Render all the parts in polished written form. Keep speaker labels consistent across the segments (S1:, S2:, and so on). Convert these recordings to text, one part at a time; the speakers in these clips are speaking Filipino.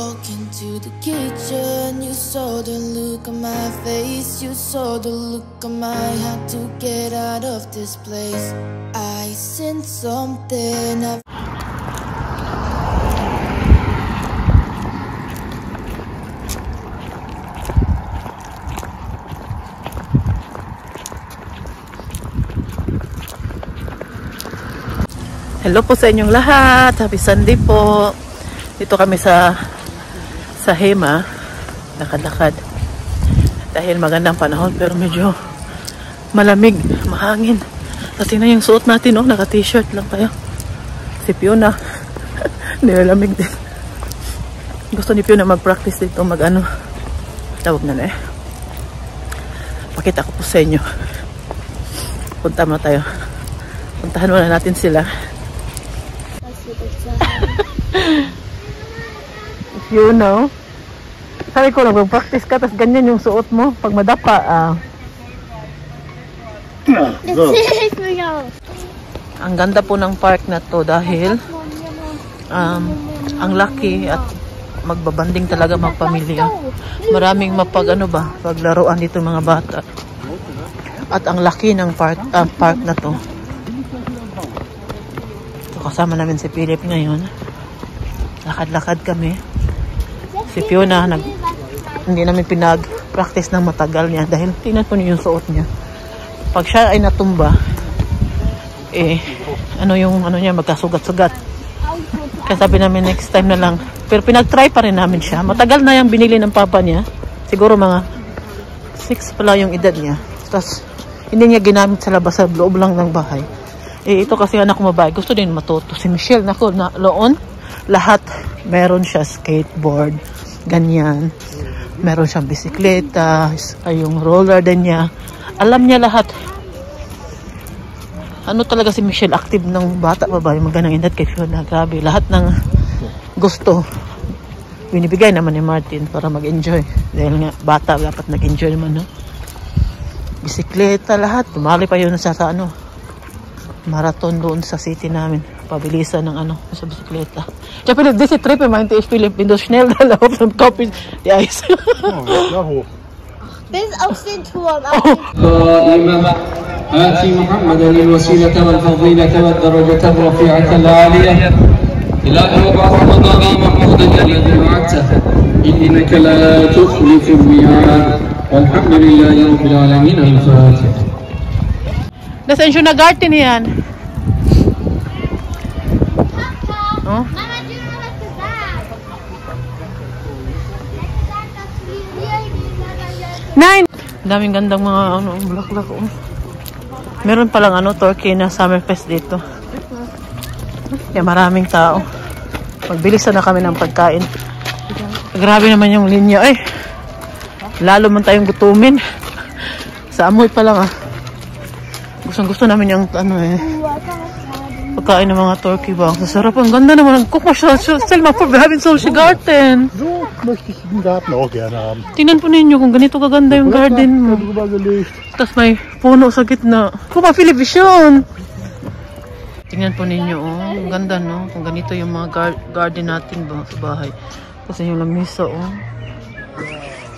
S1: walk into the kitchen, you saw the look on my face, you saw the look on my heart to get out of this place. I sent something up.
S2: Hello po sa inyong lahat. Happy Sunday po. Dito kami sa Hema. Lakad-lakad. Dahil magandang panahon pero medyo malamig, mahangin. Kasi na yung suot natin, oh, naka-t-shirt lang tayo. Si Fiona. Nilalamig din. Gusto ni Fiona mag-practice dito, mag-ano. Tawag na eh. Pakita ko po sa inyo. Punta mo tayo. Puntahan muna natin sila. If you know, sabi ko lang, practice ka, tapos ganyan yung suot mo. Pag madapa, ang ganda po ng park na to dahil ang laki at magbabanding talaga magpamilya. Maraming paglaruan dito mga bata. At ang laki ng park na to. Kasama namin si Philip ngayon. Lakad-lakad kami. Si Fiona, hindi namin pinag-practice ng matagal niya dahil tingnan po niyo yung suot niya. Pag siya ay natumba, niya, magkasugat-sugat. Kaya sabi namin next time na lang. Pero pinag-try pa rin namin siya. Matagal na yung binili ng papa niya. Siguro mga 6 pala yung edad niya. Tapos, hindi niya ginamit sa labas, sa loob lang ng bahay. Ito kasi anak ko mabahay. Gusto din matuto. Si Michelle, loon, lahat. Meron siya skateboard, ganyan. Meron siyang bisikleta, yung roller din niya. Alam niya lahat. Ano talaga si Michelle, active ng bata babae. Magandang edad kay Fiona. Grabe, lahat ng gusto binibigay naman ni Martin para mag-enjoy. Dahil nga, bata, dapat nag-enjoy naman, no? Bisikleta, lahat. Tumali pa yun sa marathon doon sa city namin. Pabilisan ng sa bisikleta. Kaya Philip, this is trip, meinte ich Philip, wenn du schnell da laufst und Kopf die Eis.
S3: Bis auf den Turm.
S4: آتي محمدا الوسيلة والفضيلة والدرجة الرفيعة العالية إلى أن يبعث مقامي محمودا الذي وعدته إنك لا تخلف الميعاد والحمد لله رب العالمين. الفاتحة.
S2: Das ist ein schöner Garten hier. Oh.
S3: Mama, du hast was gesagt.
S2: Nein! Daming gandang mga bulaklak. Oh. Meron palang Turkey na Summerfest dito. Kaya maraming tao. Magbilisan na kami ng pagkain. Grabe naman yung linya. Ay! Lalo man tayong gutumin. Sa amoy pa lang Gusto namin yung pagkain ng mga Turkey ba. Sasarap. Ang ganda naman. Guck mal, stell mal vor, wir haben solche Garten.
S5: So möchte ich den Garten auch gerne haben.
S2: Tingnan po ninyo kung ganito kaganda yung garden mo. Tapos may puno sa gitna. Guck mal, Philip, vision. Tingnan po ninyo, ang ganda, no? Kung ganito yung mga garden natin ba sa bahay. Kasi yung lamisa,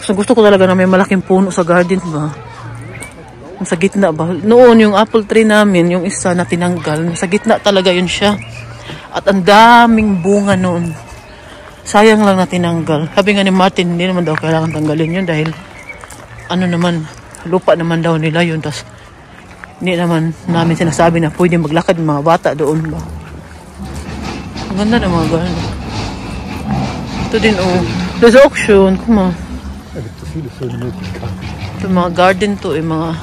S2: Gusto ko talaga na may malaking puno sa garden ba. Sa gitna ba? Noon yung apple tree namin, yung isa na tinanggal, sa gitna talaga yun siya. At ang daming bunga noon. Sayang lang na tinanggal. Sabi nga ni Martin, hindi naman daw kailangan tanggalin yun dahil lupa naman daw nila yun. Tapos hindi naman namin sinasabi na pwede maglakad ng mga bata doon ba. Ang ganda ng mga garden. Ito din there's auction. Come on. Ito mga garden to mga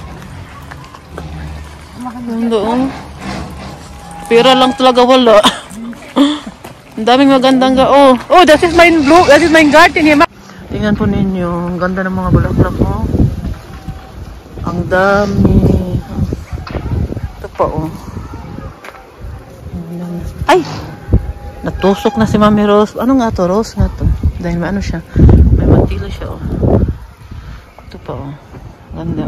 S2: pera lang talaga wala. Ang daming magandang that is my garden here. Tingnan po ninyo, ang ganda ng mga bulaklak Ang dami. Ito pa Ay! Natusok na si Mami Rose. Ano nga to? Rose nga to. Dahil may siya. May matila siya Ito pa Ganda.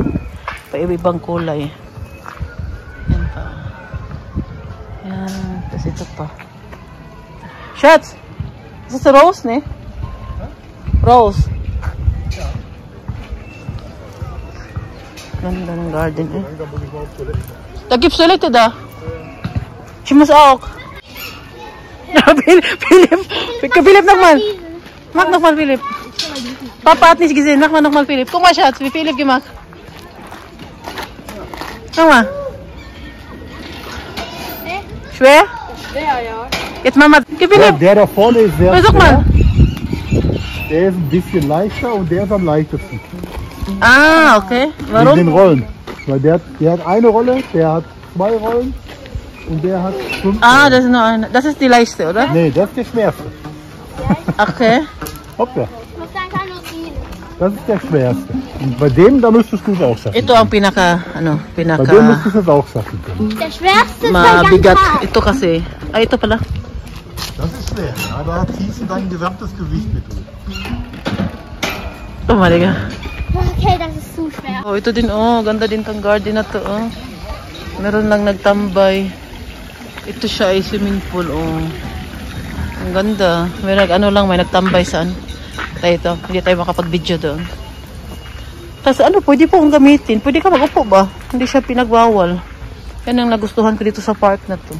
S2: Pa-ibang kulay. Yan pa. Yan. Tapos ito pa. Schatz! Is das a Rose, ne? Rose. Ganda ng garden eh. Da gibt's Toilette da. Ich muss auch. Philipp nochmal. Mach nochmal, Philipp. Papa hat nicht gesehen. Mach mal nochmal, Philipp. Guck mal, Schatz, wie Philipp gemacht. Schau mal. Schwer?
S3: Schwer, ja.
S2: Jetzt Mama. Gib Philipp.
S5: Der da vorne ist sehr
S2: Sag mal.
S5: Der ist ein bisschen leichter und der ist am leichtesten.
S2: Ah, okay.
S5: Wegen
S2: Warum?
S5: den Rollen. Weil der hat eine Rolle, der hat 2 Rollen und der hat 5
S2: Ah,
S5: Rollen.
S2: das ist nur eine. Das ist die leichte, oder?
S5: Nee, das ist der schwerste.
S2: Okay.
S5: Hoppla.
S3: Ich muss sagen, kann nur ihn.
S5: Das ist der schwerste. Und bei dem, da müsstest du es auch schaffen.
S2: Ito ang pinaka,
S5: Bei dem müsstest du es auch schaffen können.
S3: Der schwerste ist bei
S2: mabigat.
S3: ganz hart.
S2: Ito kasi. Ay, ito pala.
S5: Das ist schwer. Ja, da ziehst du dein gesamtes Gewicht mit durch.
S2: Oh, maliga.
S3: Okay, das ist zu schwer.
S2: Oh, ito din, oh. Ganda din tong garden na to, oh. Meron lang nagtambay. Ito siya ay swimming pool, oh. Ang ganda. May may nagtambay saan. Tayo ito. Hindi tayo makapag-video doon. Tapos pwede po kong gamitin. Pwede ka mag-upo ba? Hindi siya pinagbawal. Yan ang nagustuhan ko dito sa park na to.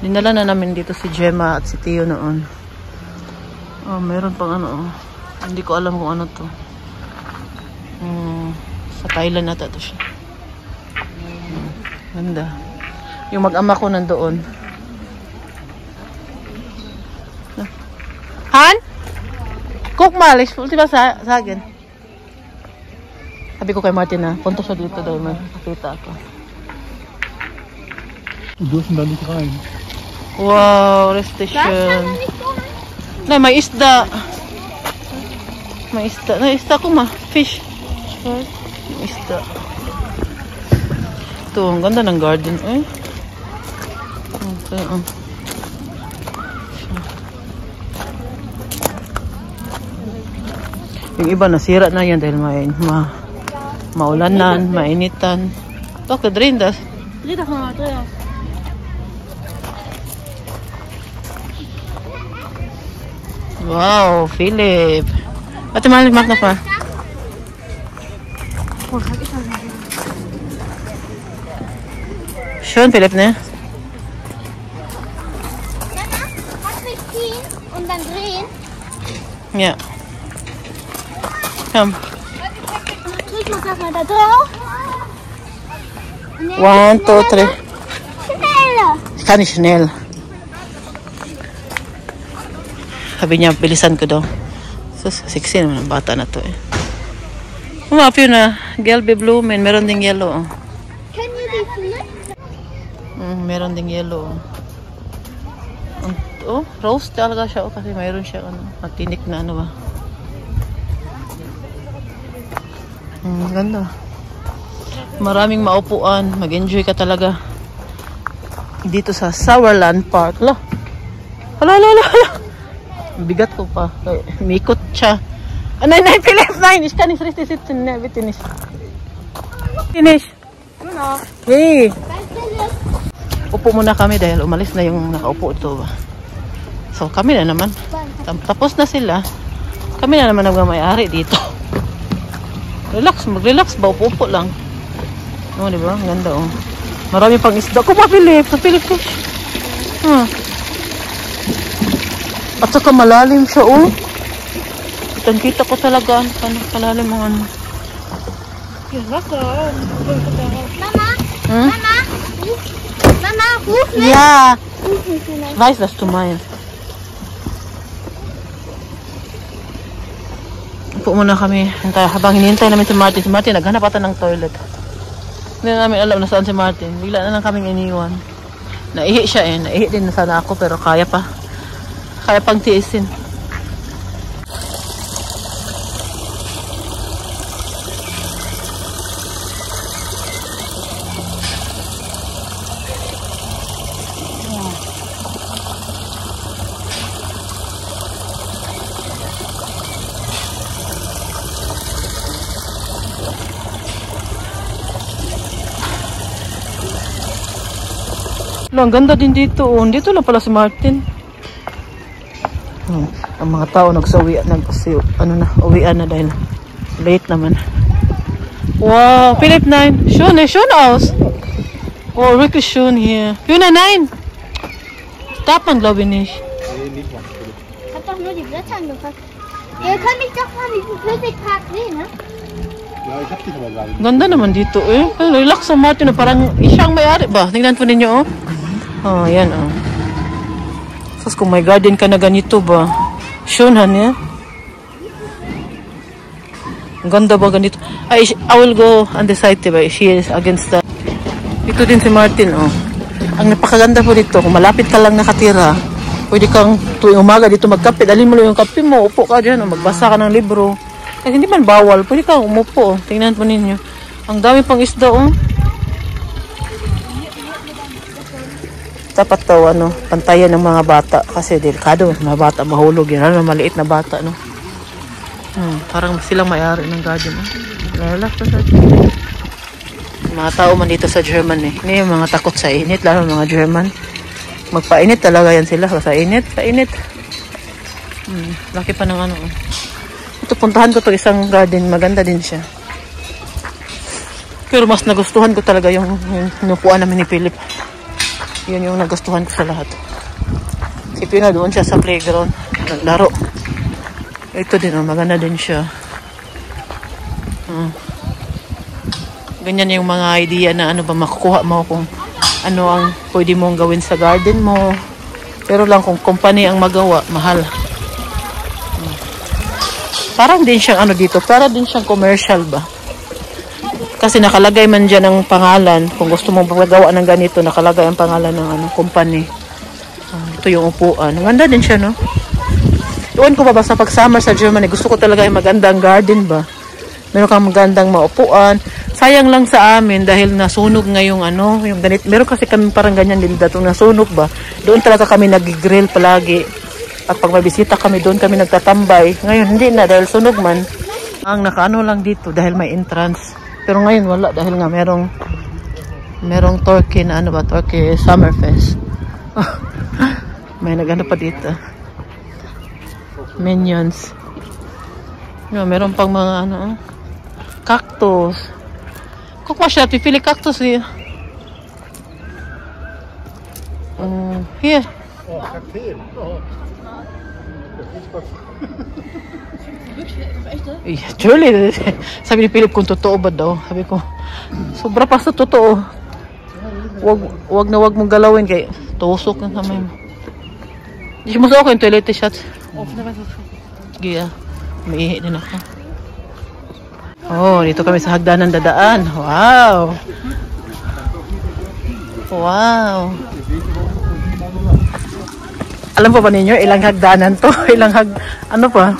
S2: Dinala na namin dito si Gemma at si Tio noon. Oh, meron pang oh. Hindi ko alam kung ano to. Sa Thailand nata to siya. Ganda. Yung mag-ama ko nandoon. Han? Cook malis. Ultima sa akin. Sabi ko kay Martin na, punta siya dito daw. May nakita ako.
S5: Wir dürfen da nicht rein.
S2: Wow, restation. Na, may isda. May isda. Na, isda ko fish. May isda. Ito, ang ganda ng garden. Eh. Okay, Yung iba nasira na yan dahil maulanan, mainitan. Ito, kadrin das.
S3: Dreh doch mal, dreh.
S2: Wow, Philipp. Warte mal, ich mach noch mal. Schön, Philipp, ne?
S3: Kannst du mich ziehen und dann drehen?
S2: Ja. Komm.
S3: Ich muss erstmal da drauf.
S2: 1, 2, 3.
S3: Schneller!
S2: Ich kann nicht schnell. Sabi niya, bilisan ko daw. Sus, sexy naman ang bata na to eh. Umapyo na. Gelbe bloomin. Meron ding yellow.
S3: Can you be fluent?
S2: Meron ding yellow. Oh, rose talaga siya. Oh, kasi mayroon siya matinik na ba. Ganda. Maraming maupuan. Mag-enjoy ka talaga. Dito sa Sauerland Park. Hala. Bigat ko pa. Mikot siya. Nein, Philipp, nein. Ich kann nicht richtig sitzen. Ne, bitte nicht. Finish.
S3: Genau.
S2: Hey. Upo muna kami dahil umalis na yung nakaupo ito. So, kami na naman. Tapos na sila. Kami na naman nagmamayari dito. Relax. Mag-relax ba? Upo lang. Oh, diba? Ang ganda, oh. Marami pang isda. Kuma, Philip. Sa Philip fish. At saka malalim siya, oh. Kitang-kita ko talaga kalalim ang ano.
S3: Mama? Mama? Mama, ruf mich!
S2: Ja,
S3: Ruf mich vielleicht.
S2: ich weiß, was du meinst. Upo muna kami. Habang hinihintay namin si Martin. Si Martin, naghanap ata ng toilet. Hindi na namin alam na saan si Martin. Bigla na lang kaming iniwan. Naihi siya eh. Naihi din na sana ako pero kaya pa. Kaya pang tiisin. Ang ganda din dito. Oh. Dito lang pala si Martin. Ang mga tao nagsawi ano na, uwian na dahil late naman. Wow, Philip 9. Schön aus. Oh, wirklich schön hier. Hühner, nein. Darf man, glaube ich, nicht.
S3: Ich hab doch nur die Blätter angepackt. Ihr könnt mich doch mal diesen Flüssigpark sehen, ne?
S5: Ja, ich hab dich aber gar nicht.
S2: Ganda naman dito eh. Relax sa Martin, parang isang may-ari ba? Tingnan po ninyo oh. Oh, yan oh. Sus, kung may garden ka na ganito ba? Schön, han, Ang ganda ba ganito? I will go on the side, diba? She is against that. Ito din si Martin, oh. Ang napakaganda po dito, kung malapit ka lang nakatira, pwede kang tuwing umaga dito magkape. Dalhin mo lang yung kape mo, upo ka dyan, magbasa ka ng libro. Kasi hindi man bawal, pwede kang umupo. Tingnan po ninyo. Ang dami pang isda, oh. Dapat to, ano, pantayan ng mga bata. Kasi delikado, mga bata mahulog yan. Ano, maliit na bata, no? Parang silang may-ari ng garden. Lalak pa sa mga tao man dito sa German eh. Hindi yung mga takot sa init, lalo mga German. Magpainit talaga yan sila. Sa init, painit. Laki pa ng ano. Ito, puntahan ko to isang garden. Maganda din siya. Pero mas nagustuhan ko talaga yung nupuan namin ni Philip. Yun yung nagustuhan ko sa lahat. Si Pina doon siya sa playground. Naglaro. Ito din, oh, maganda din siya. Ganyan yung mga idea na ano ba makukuha mo kung ano ang pwede mong gawin sa garden mo. Pero lang kung company ang magawa, mahal. Parang din siyang ano dito, para din siyang commercial ba? Kasi nakalagay man dyan ang pangalan. Kung gusto mong magawa ng ganito, nakalagay ang pangalan ng ano, company. Ito yung upuan. Maganda din siya, no? Iwan ko ba basta pag summer sa Germany, gusto ko talaga yung magandang garden ba? Meron kang magandang maupuan. Sayang lang sa amin dahil nasunog ngayong ano, yung ganit. Meron kasi kami parang ganyan din dito, nasunog ba? Doon talaga kami nag-grill palagi. At pag may bisita kami, doon kami nagtatambay. Ngayon, hindi na dahil sunog man. Ang nakaano lang dito dahil may entrance. Pero ngayon wala dahil nga merong Turkey na ano ba? Turkey Summerfest. May nagano pa dito. Minions. No, meron pang mga ano, cactus. Guck mal, Schatz, wie viele Kaktus hier? Hier.
S5: Oh, Kakteen. Oh.
S2: Actually, sabi ni Philip kung totoo ba daw. Sabi ko, sobra pa sa totoo. Wag mong galawin kay tusok ng kamay mo. Ich muss auch in Toilette, Schatz. Sige, umiihi din ako. Oh, dito kami sa hagdanan dadaan. Wow! Wow! Alam po ba ninyo, ilang hagdanan to? Ano pa?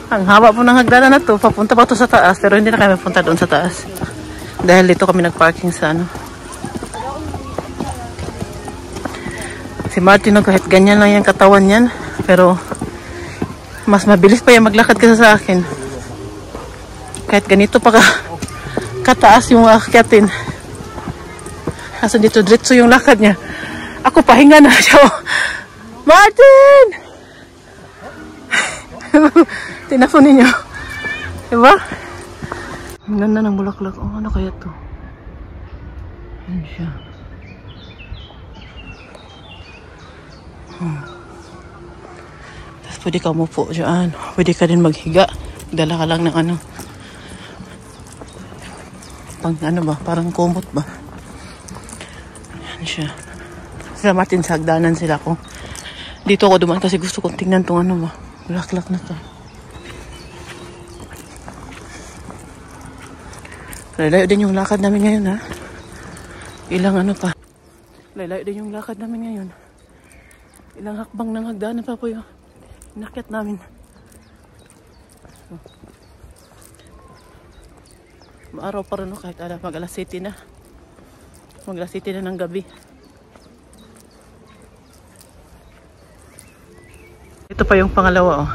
S2: Ang haba po ng hagdanan na to. Papunta pa to sa taas, pero hindi na kami punta doon sa taas. Dahil dito kami nagparking sa ano. Si Martin, kahit ganyan lang yung katawan niyan, pero mas mabilis pa yan maglakad kasi sa akin. Kahit ganito pa kataas yung akyatin. Kasi dito diretso yung lakad niya. Ako pahinga na siya. Martin! Tinapon ninyo. Diba? Ang ganda ng bulaklak. Oh, ano kaya to? Yan siya. Tapos pwede ka umupo dyan. Pwede ka din maghiga. Dala ka lang ng ano. Pang ano ba? Parang kumot ba? Yan siya. Sila Martin sa hagdanan sila ko. Dito ako dumaan kasi gusto kong tingnan tong ano ba. Bulaklak na to. Layo din yung lakad namin ngayon ha. Ilang ano pa. Layo din yung lakad namin ngayon. Ilang hakbang ng hagdanan pa po yung inakyat namin. Maaraw pa rin kahit mag alas 7 na. Mag alas 7 na ng gabi. Ito pa yung pangalawa oh.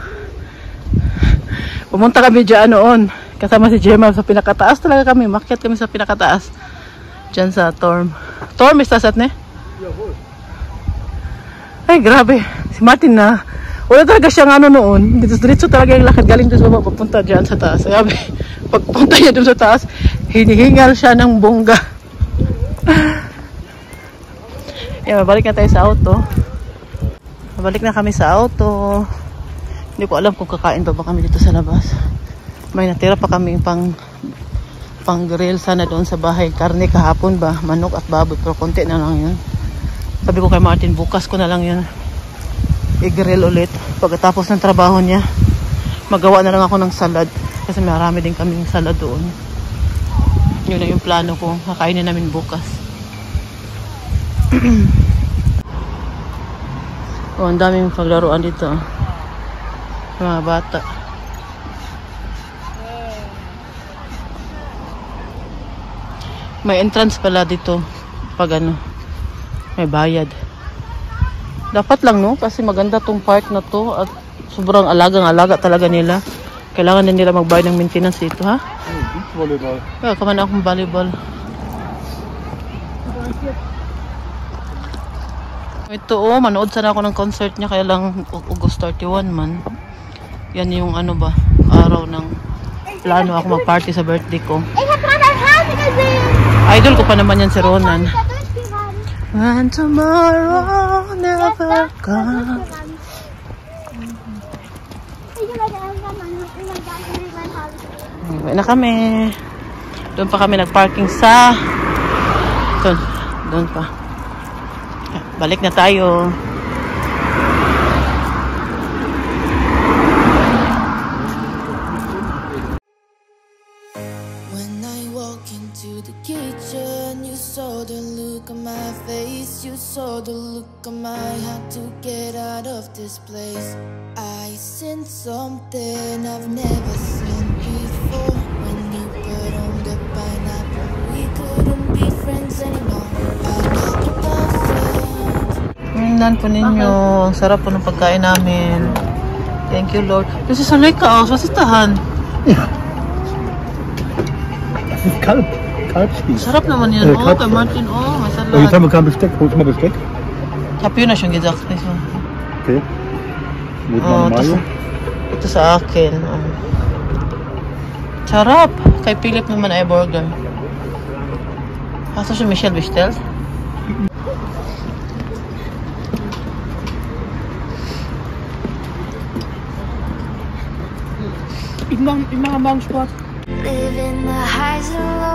S2: Pumunta kami dyan noon. Kasama si Gemma sa pinakataas talaga kami. Makyat kami sa pinakataas. Diyan sa Torm. Torm, ist das ne?
S5: Jawohl.
S2: Ay, grabe. Si Martin na. Wala talaga siyang ano noon. Diretso talaga yung lakad. Galing doon sa baba, papunta dyan sa taas. Sabi, pagpunta niya doon sa taas, hinihingal siya ng bongga. Mabalik na tayo sa auto. Mabalik na kami sa auto. Hindi ko alam kung kakain pa ba kami dito sa labas. May natira pa kami pang grill sana doon sa bahay. Karne kahapon ba? Manok at baboy. Pero konti na lang yun. Sabi ko kay Martin, bukas ko na lang yun i-grill ulit. Pagkatapos ng trabaho niya, magawa na lang ako ng salad. Kasi marami din kaming salad doon. Yun na yung plano ko. Kakainin namin bukas. Oh, ang daming paglaruan dito. Mga bata. May entrance pala dito. Pag ano, may bayad. Dapat lang, no? Kasi maganda tong park na to. At sobrang alagang-alaga talaga nila. Kailangan din nila magbayad ng maintenance dito, ha?
S5: Volleyball.
S2: Kaya kaman akong volleyball. Ito, oh, manood sana ako ng concert niya. Kaya lang August 31 man. Yan yung ano ba, araw ng plano ako mag-party sa birthday ko. Idol ko pa naman yan si Ronan. And tomorrow never comes. Uwi na kami. Doon pa kami nagparking sa doon pa. Balik na tayo.
S1: You saw the look on my face, you saw the look on my heart to get out of this place. I sensed something I've never seen before. When you put on the pineapple, we couldn't be friends anymore. Pineapple perfect.
S2: Tingnan po ninyo, ang sarap po ng pagkain namin. Thank you, Lord. Kasi sanay ka, sa sitahan.
S5: Das ist Kalb. Kalbspieß.
S2: Sarap naman yan. Oh, kay Martin. Oh, may salad.
S5: Jetzt haben wir kein Besteck. Holst du mal Besteck?
S2: Hab yun na siyang gesagt.
S5: Okay. Mit
S2: Oh,
S5: Mayo.
S2: ito sa akin. Oh. Sarap. Kay Philip naman ay burger. Asa siya Michelle bestellt?
S3: Live in the highs and lows.